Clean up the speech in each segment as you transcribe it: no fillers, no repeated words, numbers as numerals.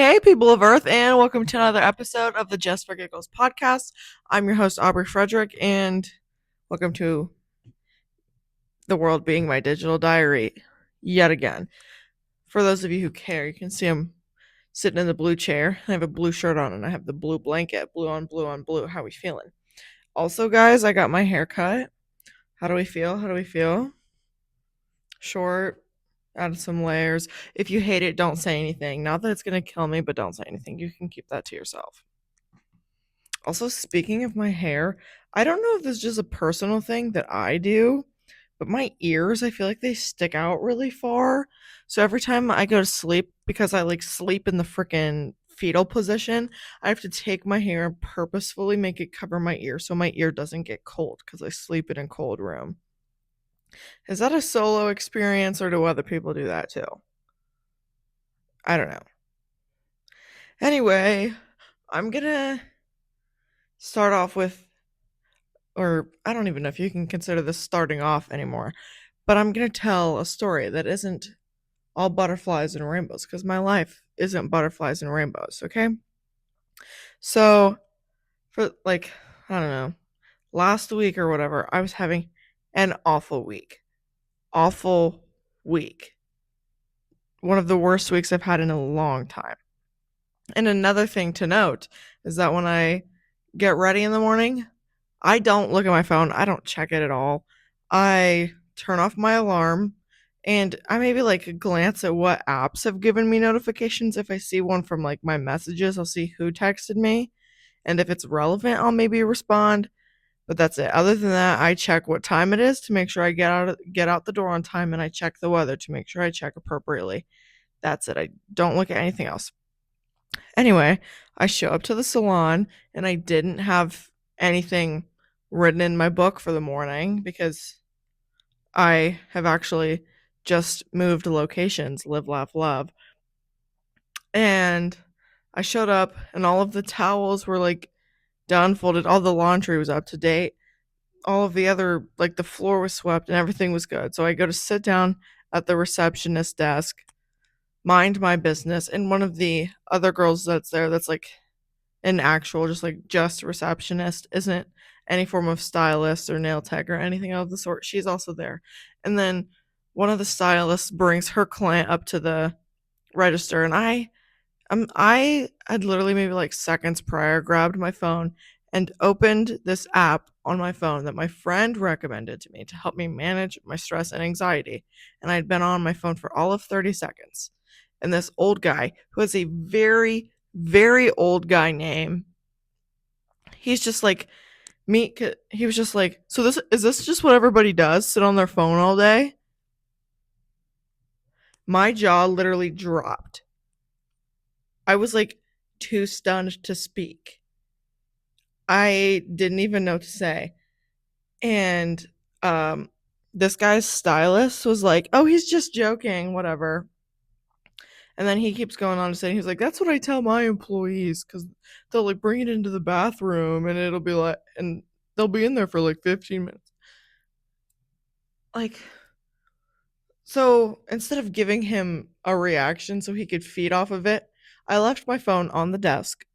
Hey, people of Earth, and welcome to another episode of the Just for Giggles podcast. I'm your host, Aubrey Friedrich, and welcome to the world being my digital diary yet again. For those of you who care, you can see I'm sitting in the blue chair. I have a blue shirt on, and I have the blue blanket. Blue on blue on blue. How we feeling? Also, guys, I got my hair cut. How do we feel? How do we feel? Short, add some layers. If you hate it, don't say anything. Not that it's going to kill me, but don't say anything. You can keep that to yourself. Also, speaking of my hair, I don't know if this is just a personal thing that I do, but my ears, I feel like they stick out really far. So every time I go to sleep, because I like sleep in the freaking fetal position, I have to take my hair and purposefully make it cover my ear so my ear doesn't get cold because I sleep in a cold room. Is that a solo experience or do other people do that too? I don't know. Anyway, I'm gonna start off with, or I don't even know if you can consider this starting off anymore, but I'm going to tell a story that isn't all butterflies and rainbows because my life isn't butterflies and rainbows, okay? So, for like, I don't know, last week or whatever, I was having an awful week. Awful week. One of the worst weeks I've had in a long time. And another thing to note is that when I get ready in the morning, I don't look at my phone. I don't check it at all. I turn off my alarm and I maybe like glance at what apps have given me notifications. If I see one from like my messages, I'll see who texted me. And if it's relevant, I'll maybe respond. But that's it. Other than that, I check what time it is to make sure I get out the door on time, and I check the weather to make sure I check appropriately. That's it. I don't look at anything else. Anyway, I show up to the salon and I didn't have anything written in my book for the morning because I have actually just moved locations, live, laugh, love. And I showed up and all of the towels were like done, folded, all the laundry was up to date. All of the other, like the floor was swept and everything was good. So I go to sit down at the receptionist desk, mind my business, and one of the other girls that's there that's like an actual just receptionist, isn't any form of stylist or nail tech or anything of the sort. She's also there. And then one of the stylists brings her client up to the register, and I had literally maybe like seconds prior grabbed my phone and opened this app on my phone that my friend recommended to me to help me manage my stress and anxiety. And I'd been on my phone for all of 30 seconds. And this old guy, who has a very, very old guy name, he's just like, me, he was just like, so this just what everybody does? Sit on their phone all day? My jaw literally dropped. I was like too stunned to speak. I didn't even know what to say. And this guy's stylist was like, "Oh, he's just joking, whatever." And then he keeps going on to say, he's like, "That's what I tell my employees because they'll like bring it into the bathroom and it'll be like, and they'll be in there for like 15 minutes." Like, so instead of giving him a reaction so he could feed off of it, I left my phone on the desk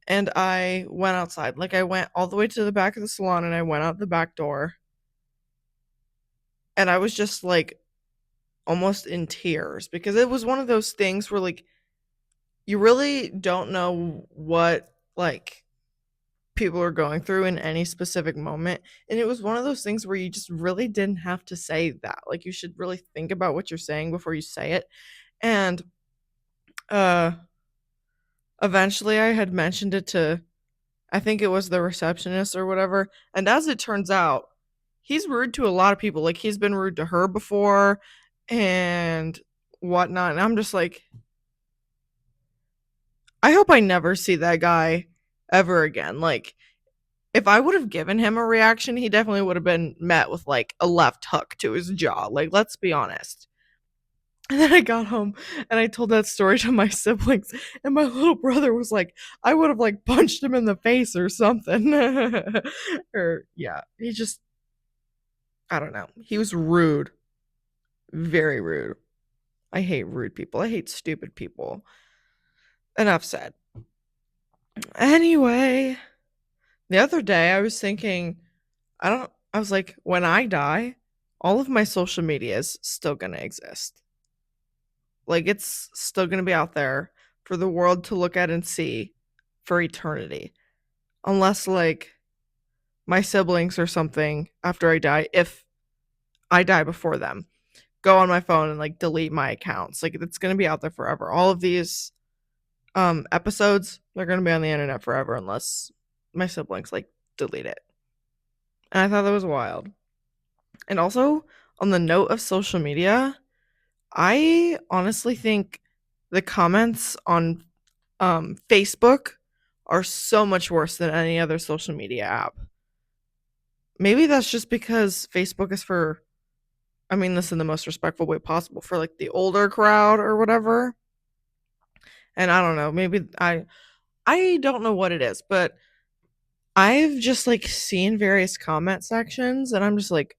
and I went outside. Like, I went all the way to the back of the salon and I went out the back door. And I was just like almost in tears because it was one of those things where like you really don't know what like people are going through in any specific moment, and it was one of those things where you just really didn't have to say that. Like, you should really think about what you're saying before you say it. And uh eventually I had mentioned it to, I think it was the receptionist or whatever, and as it turns out, he's rude to a lot of people. Like, he's been rude to her before and whatnot, and I'm just like, I hope I never see that guy ever again. Like, if I would have given him a reaction, he definitely would have been met with like a left hook to his jaw. Like, let's be honest. And then I got home and I told that story to my siblings, and my little brother was like, I would have like punched him in the face or something. Or, yeah, he just, I don't know. He was rude. Very rude. I hate rude people. I hate stupid people. enough said. Anyway, the other day I was thinking, I was like, when I die, all of my social media is still going to exist. Like, it's still going to be out there for the world to look at and see for eternity. Unless, like, my siblings or something, after I die, if I die before them, go on my phone and, like, delete my accounts. Like, it's going to be out there forever. All of these episodes, they're going to be on the internet forever unless my siblings, like, delete it. And I thought that was wild. And also, on the note of social media, I honestly think the comments on Facebook are so much worse than any other social media app. Maybe that's just because Facebook is for, I mean this in the most respectful way possible, for like the older crowd or whatever. And I don't know, maybe I don't know what it is, but I've just like seen various comment sections and I'm just like,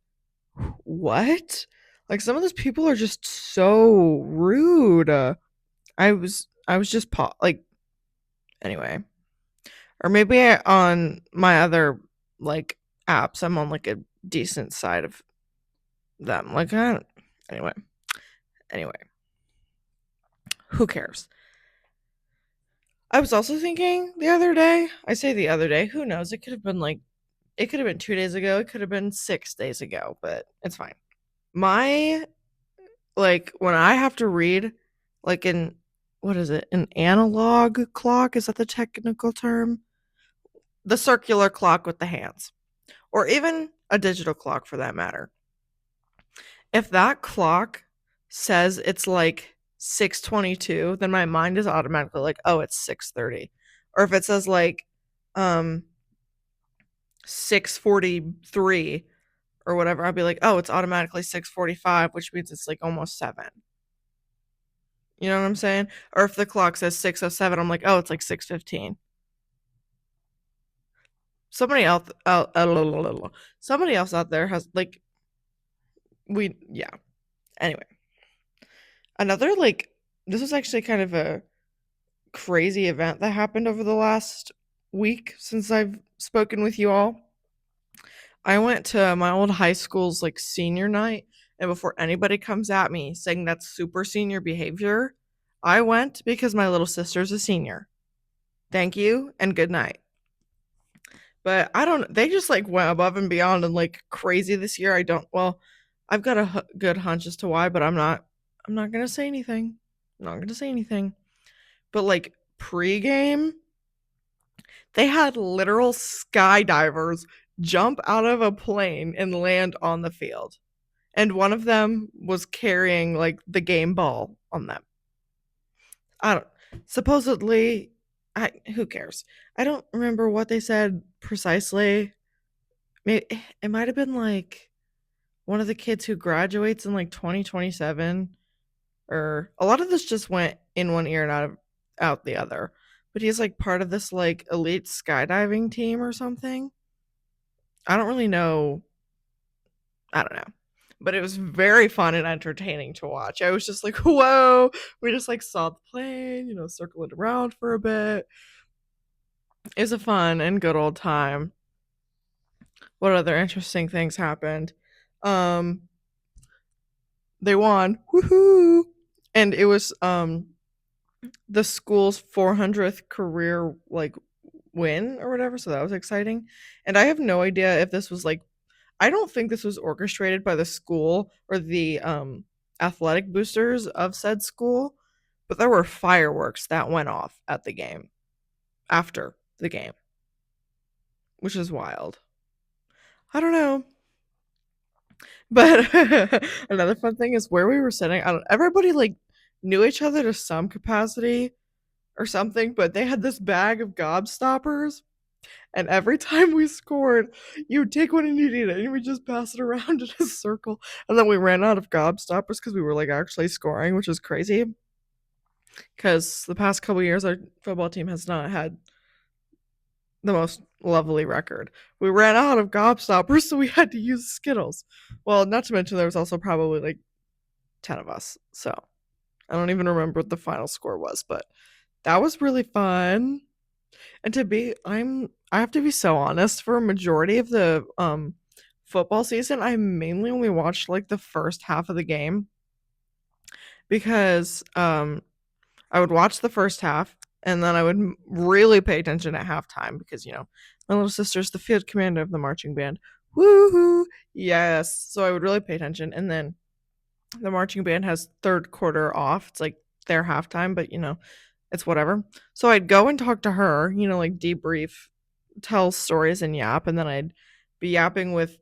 what? Like some of those people are just so rude. I was just like, anyway. Or maybe on my other like apps, I'm on like a decent side of them. Like I don't, anyway. Anyway, who cares? I was also thinking the other day. I say the other day. Who knows? It could have been like it could have been 2 days ago. It could have been 6 days ago. But it's fine. My like when I have to read like an what is it? An analog clock? Is that the technical term? The circular clock with the hands, or even a digital clock for that matter. If that clock says it's like 6:22, then my mind is automatically like, "Oh, it's 6:30." Or if it says like 6:43 or whatever, I'll be like, "Oh, it's automatically 6:45, which means it's like almost 7." You know what I'm saying? Or if the clock says 6:07, I'm like, "Oh, it's like 6:15." Somebody else somebody else out there has like yeah. Anyway, another like this was actually kind of a crazy event that happened over the last week since I've spoken with you all. I went to my old high school's like senior night, and before anybody comes at me saying that's super senior behavior, I went because my little sister's a senior. Thank you and good night. But I don't, they just like went above and beyond and like crazy this year. Well, I've got a good hunch as to why, but I'm not going to say anything. I'm not going to say anything. But like pregame, they had literal skydivers jump out of a plane and land on the field. And one of them was carrying like the game ball on them. I don't supposedly who cares? I don't remember what they said precisely. Maybe it might have been like one of the kids who graduates in like 2027, or a lot of this just went in one ear and out the other. But he's like part of this like elite skydiving team or something. I don't really know. I don't know. But it was very fun and entertaining to watch. I was just like, whoa. We just like saw the plane, circle it around for a bit. It was a fun and good old time. What other interesting things happened? Um, they won. Woohoo! And it was the school's 400th career like win or whatever, so that was exciting. And I have no idea if this was like I don't think this was orchestrated by the school or the athletic boosters of said school, but there were fireworks that went off at the game after the game, which is wild. I don't know. But another fun thing is where we were sitting. Everybody like knew each other to some capacity or something, but they had this bag of gobstoppers. And every time we scored, you would take one and you'd eat it, and we just pass it around in a circle. And then we ran out of gobstoppers because we were like actually scoring, which is crazy. Because the past couple years, our football team has not had the most lovely record. We ran out of gobstoppers, so we had to use Skittles. Well, not to mention there was also probably like 10 of us. So I don't even remember what the final score was, but That was really fun. And I have to be so honest, for a majority of the football season, I mainly only watched like the first half of the game because I would watch the first half and then I would really pay attention at halftime because, my little sister's the field commander of the marching band. Woohoo! Yes. So I would really pay attention. And then the marching band has third quarter off. It's like their halftime, but, it's whatever. So I'd go and talk to her, like debrief, tell stories and yap. And then I'd be yapping with,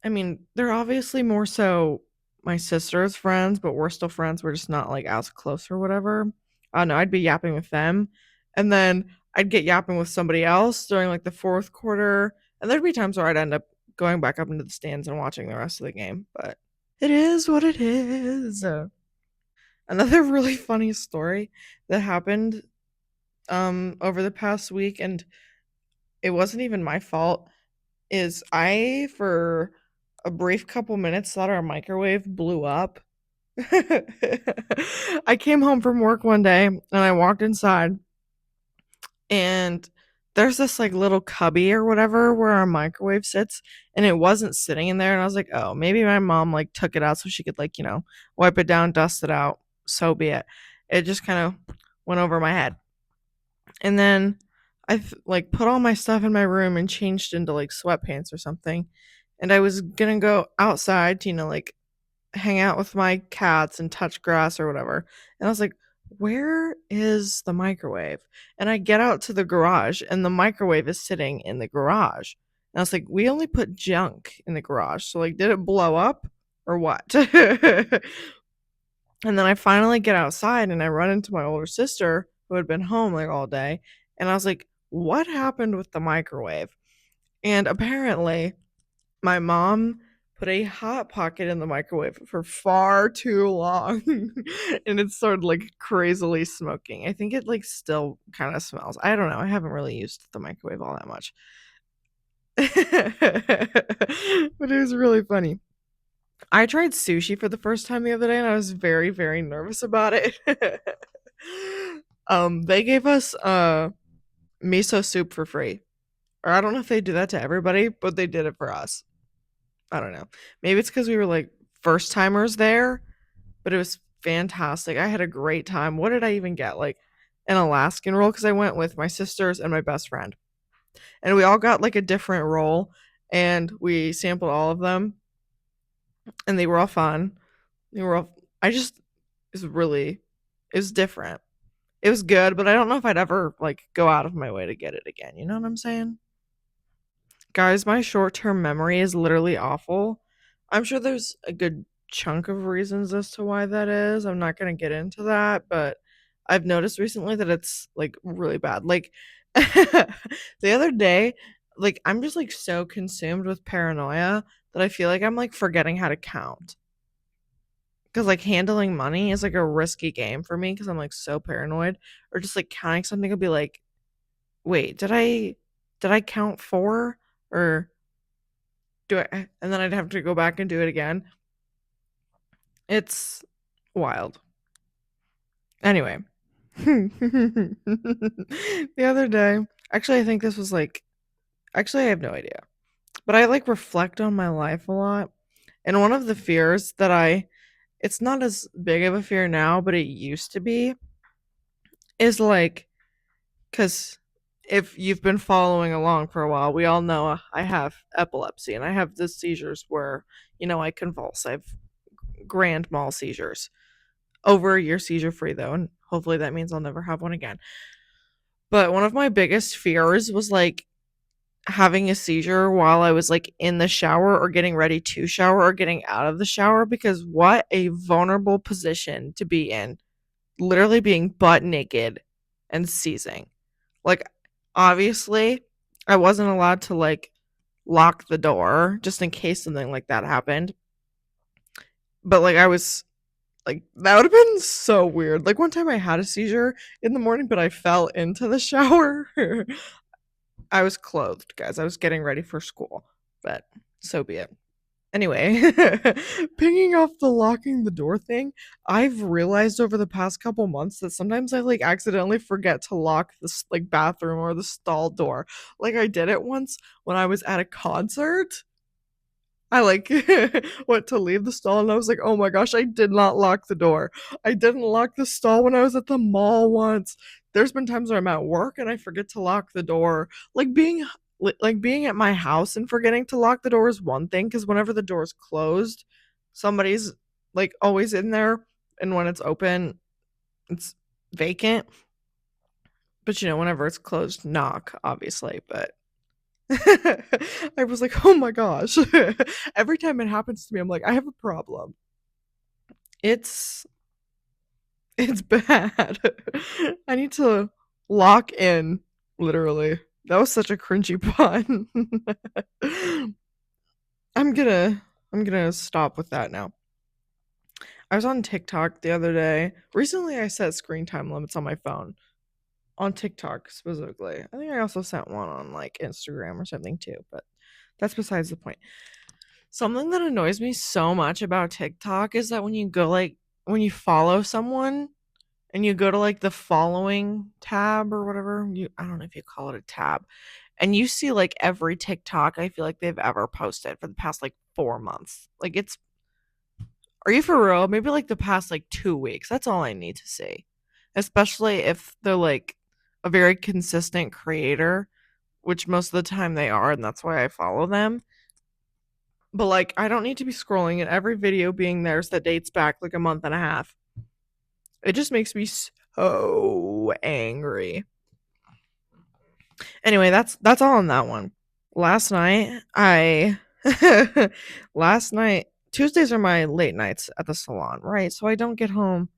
I mean, they're obviously more so my sister's friends, but we're still friends. We're just not like as close or whatever. I don't know. I'd be yapping with them. And then I'd get yapping with somebody else during like the fourth quarter. And there'd be times where I'd end up going back up into the stands and watching the rest of the game. But it is what it is. Another really funny story that happened over the past week, and it wasn't even my fault, is I, for a brief couple minutes, thought our microwave blew up. I came home from work one day and I walked inside, and there's this like little cubby or whatever where our microwave sits, and it wasn't sitting in there. And I was like, oh, maybe my mom like took it out so she could like, wipe it down, dust it out. So be it. It just kind of went over my head. And then like put all my stuff in my room and changed into like sweatpants or something. And I was gonna go outside to, like hang out with my cats and touch grass or whatever. And I was like, where is the microwave? And I get out to the garage and the microwave is sitting in the garage. And I was like, we only put junk in the garage. So like, did it blow up or what? And then I finally get outside and I run into my older sister who had been home like all day. And I was like, what happened with the microwave? And apparently, my mom put a hot pocket in the microwave for far too long and it started like crazily smoking. I think it like still kind of smells. I don't know. I haven't really used the microwave all that much. But it was really funny. I tried sushi for the first time the other day and I was very, very nervous about it. They gave us miso soup for free. Or I don't know if they do that to everybody, but they did it for us. I don't know. Maybe it's because we were like first timers there, but it was fantastic. I had a great time. What did I even get? Like an Alaskan roll because I went with my sisters and my best friend. And we all got like a different roll and we sampled all of them and they were all fun. They were all I just it was different. It was good, but I don't know if I'd ever like go out of my way to get it again. You know what I'm saying? Guys, my short-term memory is literally awful. I'm sure there's a good chunk of reasons as to why that is. I'm not going to get into that, but I've noticed recently that it's like really bad. Like the other day, like I'm just like so consumed with paranoia that I feel like I'm like forgetting how to count. Cuz like handling money is like a risky game for me cuz I'm like so paranoid, or just like counting something will be like, "Wait, did I count 4 or do I?" And then I'd have to go back and do it again. It's wild. Anyway, the other day, actually, I think this was like, actually, I have no idea, but I like reflect on my life a lot. And one of the fears that it's not as big of a fear now, but it used to be, is like, because if you've been following along for a while, we all know I have epilepsy and I have the seizures where, I convulse. I have grand mal seizures. Over a year seizure free though, and hopefully that means I'll never have one again. But one of my biggest fears was like having a seizure while I was like in the shower or getting ready to shower or getting out of the shower, because what a vulnerable position to be in, literally being butt naked and seizing. Like, obviously I wasn't allowed to like lock the door just in case something like that happened, but like I was like, that would have been so weird. Like, one time I had a seizure in the morning, but I fell into the shower. I was clothed, guys. I was getting ready for school, but so be it. Anyway, pinging off the locking the door thing, I've realized over the past couple months that sometimes I like accidentally forget to lock this like bathroom or the stall door. Like I did it once when I was at a concert. I like went to leave the stall and I was like, "Oh my gosh, I did not lock the door. I didn't lock the stall when I was at the mall once." There's been times where I'm at work and I forget to lock the door. Like being at my house and forgetting to lock the door is one thing cuz whenever the door is closed, somebody's like always in there, and when it's open, it's vacant. But whenever it's closed, knock obviously, but I was like, "Oh my gosh." Every time it happens to me, I'm like, "I have a problem." It's it's bad. I need to lock in, literally. That was such a cringy pun. I'm gonna stop with that now. I was on TikTok the other day. Recently, I set screen time limits on my phone. On TikTok specifically. I think I also sent one on like Instagram or something too, but that's besides the point. Something that annoys me so much about TikTok is that when you follow someone and you go to like the following tab or whatever, I don't know if you call it a tab, and you see like every TikTok I feel like they've ever posted for the past like 4 months. Like it's are you for real? Maybe like the past like 2 weeks. That's all I need to see. Especially if they're like a very consistent creator, which most of the time they are, and that's why I follow them. But like I don't need to be scrolling and every video being theirs that dates back like a month and a half. It just makes me so angry. Anyway, that's all on that one. Last night I last night Tuesdays are my late nights at the salon, right? So I don't get home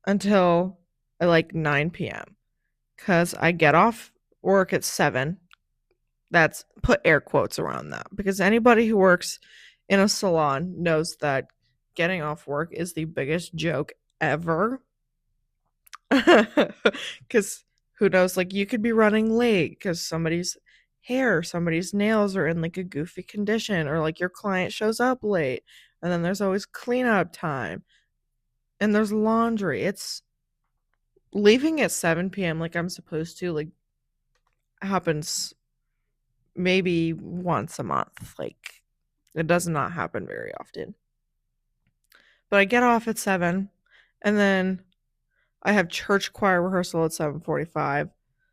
until like 9 p.m. cuz I get off work at 7. That's put air quotes around that because anybody who works in a salon knows that getting off work is the biggest joke ever. Because who knows, like you could be running late because somebody's hair, somebody's nails are in like a goofy condition, or like your client shows up late, and then there's always cleanup time and there's laundry. It's leaving at 7 p.m. like I'm supposed to, like happens maybe once a month. Like it does not happen very often. But I get off at 7 and then I have church choir rehearsal at 7:45.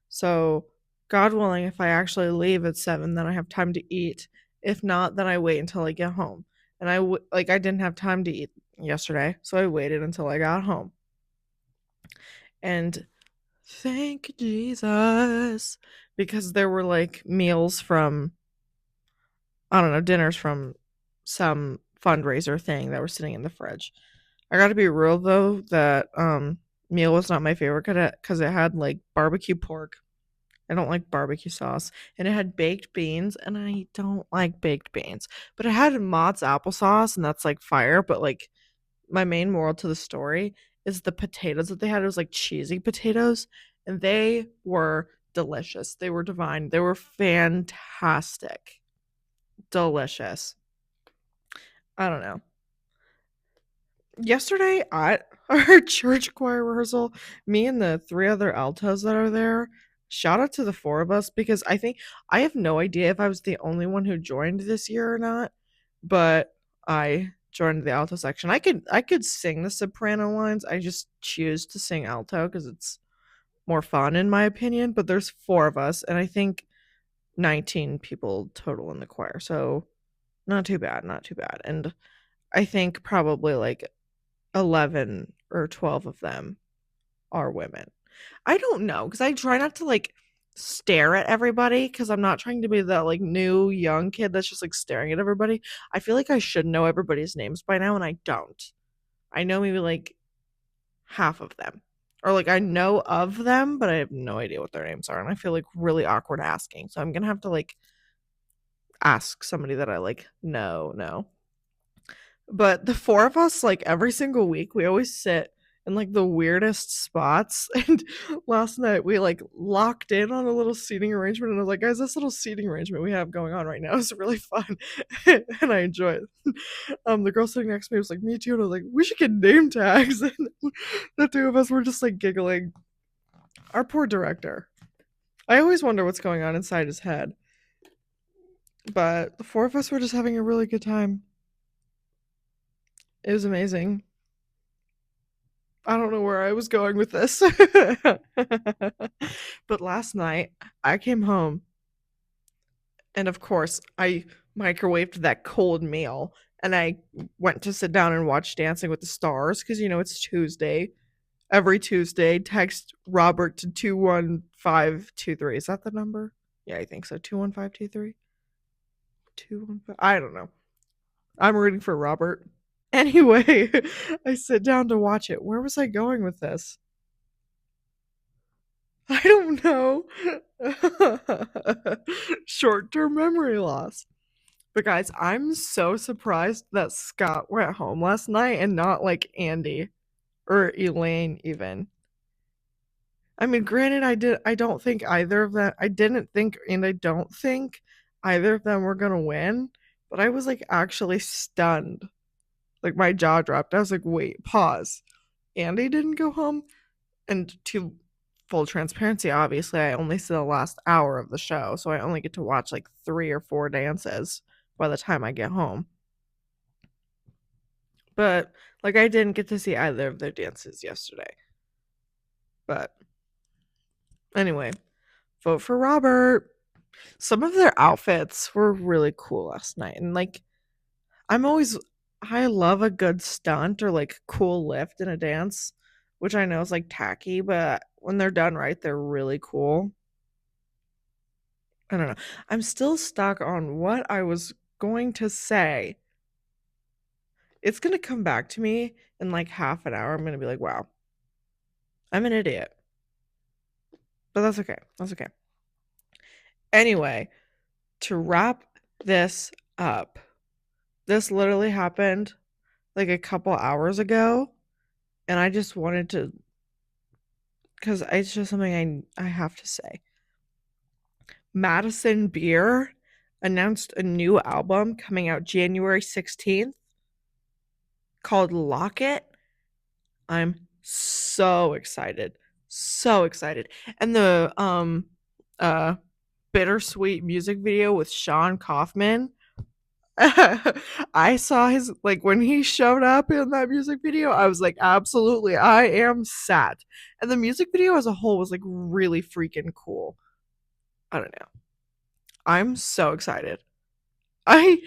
So, God willing, if I actually leave at 7, then I have time to eat. If not, then I wait until I get home. And I didn't have time to eat yesterday, so I waited until I got home. And thank Jesus, because there were like meals from, I don't know, dinners from some fundraiser thing that were sitting in the fridge. I got to be real though, that meal was not my favorite cuz it had like barbecue pork. I don't like barbecue sauce, and it had baked beans, and I don't like baked beans. But it had Mott's applesauce, and that's like fire, but like my main moral to the story is the potatoes that they had. It was like cheesy potatoes, and they were delicious. They were divine. They were fantastic. Delicious. I don't know. Yesterday at our church choir rehearsal, me and the 3 other altos that are there, shout out to the 4 of us because I have no idea if I was the only one who joined this year or not, but I joined the alto section. I could sing the soprano lines. I just choose to sing alto cuz it's more fun in my opinion, but there's 4 of us and I think 19 people total in the choir. So, not too bad, not too bad. And I think probably like 11 or 12 of them are women. I don't know because I try not to like stare at everybody because I'm not trying to be that like new young kid that's just like staring at everybody. I feel like I should know everybody's names by now and I don't. I know maybe like half of them. Or like I know of them, but I have no idea what their names are. And I feel like really awkward asking. So I'm gonna have to like ask somebody that I like know. But the 4 of us, like every single week, we always sit in like the weirdest spots. And last night we like locked in on a little seating arrangement, and I was like, guys, this little seating arrangement we have going on right now is really fun. And I enjoy it. The girl sitting next to me was like, me too. And I was like, we should get name tags. And the two of us were just like giggling. Our poor director. I always wonder what's going on inside his head. But the four of us were just having a really good time. It was amazing. I don't know where I was going with this. But last night, I came home, and of course, I microwaved that cold meal, and I went to sit down and watch Dancing with the Stars because, it's Tuesday. Every Tuesday, text Robert to 21523. Is that the number? Yeah, I think so. 21523? 215. I don't know. I'm rooting for Robert. Anyway, I sit down to watch it. Where was I going with this? I don't know. Short-term memory loss. But guys, I'm so surprised that Scott went home last night and not like Andy or Elaine even. I mean, granted, I don't think either of them, I didn't think and I don't think either of them were gonna win, but I was like actually stunned. Like my jaw dropped. I was like, wait, pause. Andy didn't go home? And to full transparency, obviously, I only see the last hour of the show, so I only get to watch like 3 or 4 dances by the time I get home. But like I didn't get to see either of their dances yesterday. But anyway, vote for Robert. Some of their outfits were really cool last night, and like I love a good stunt or like cool lift in a dance, which I know is like tacky, but when they're done right, they're really cool. I don't know. I'm still stuck on what I was going to say. It's going to come back to me in like half an hour. I'm going to be like, wow, I'm an idiot. But that's okay. That's okay. Anyway, to wrap this up, this literally happened like a couple hours ago. And I just wanted to, because it's just something I have to say. Madison Beer announced a new album coming out January 16th called Lock It. I'm so excited. So excited. And the bittersweet music video with Sean Kaufman. I saw his like when he showed up in that music video, I was like, absolutely, I am sad. And the music video as a whole was like really freaking cool. I don't know. I'm so excited. I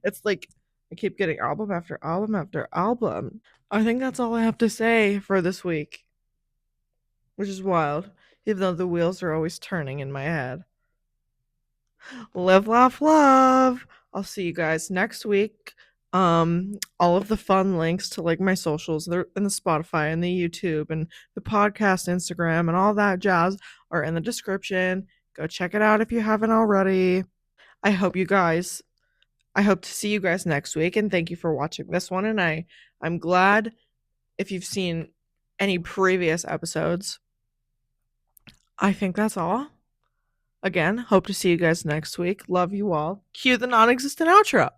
it's like I keep getting album after album after album. I think that's all I have to say for this week, which is wild, even though the wheels are always turning in my head. Live, laugh, love. I'll see you guys next week. All of the fun links to like my socials, they're in the Spotify and the YouTube and the podcast Instagram and all that jazz are in the description. Go check it out if you haven't already. I hope you guys I hope to see you guys next week, and thank you for watching this one. And I'm glad if you've seen any previous episodes. I think that's all. Again, hope to see you guys next week. Love you all. Cue the non-existent outro.